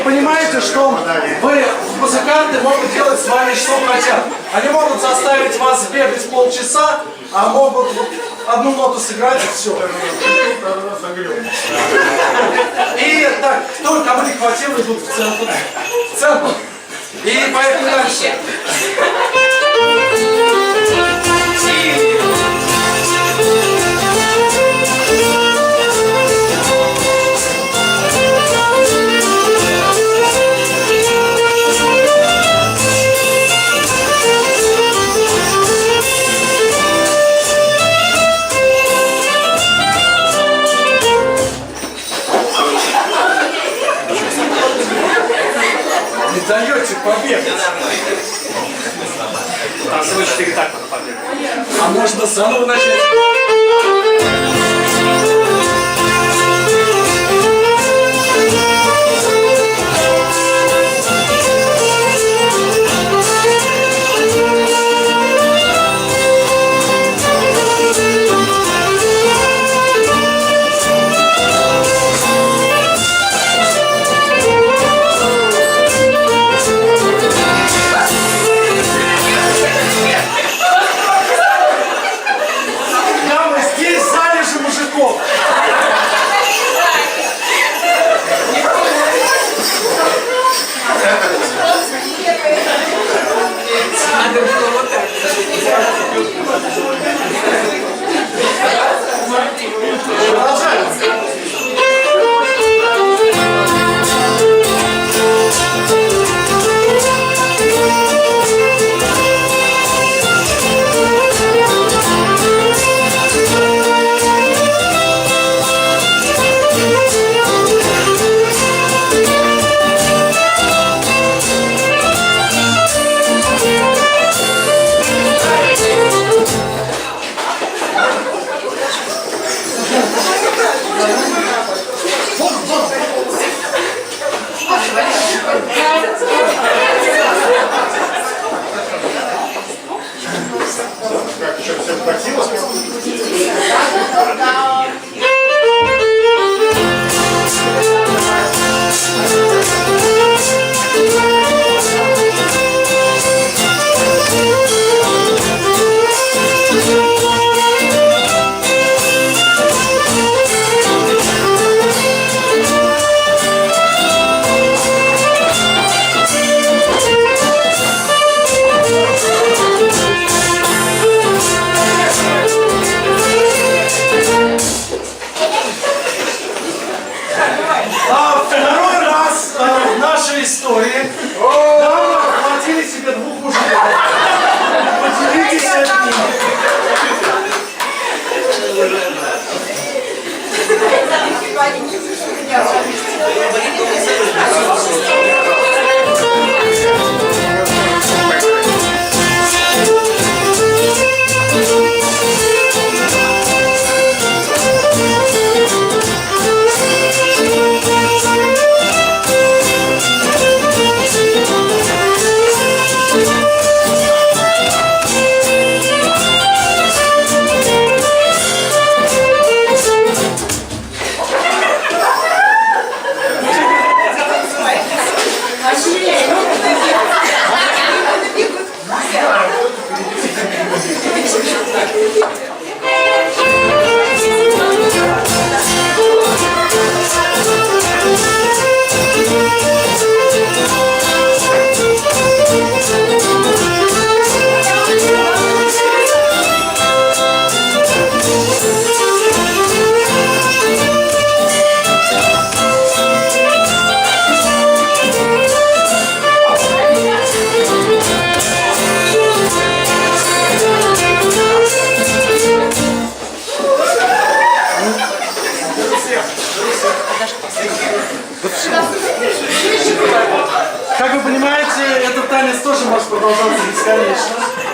понимаете, что музыканты могут делать с вами что хотят. Они могут заставить вас бегать полчаса, а могут одну ноту сыграть и все. И так, кому не хватило, идут в центр. И поехали дальше. Не даете побегать. Там всего 4 такта побегать. А можно с самого начать? Как еще всем хватило? Второй раз в нашей истории нам хватили себе 2 мужиков. Поделитесь этим. Как вы понимаете, этот танец тоже может продолжаться бесконечно.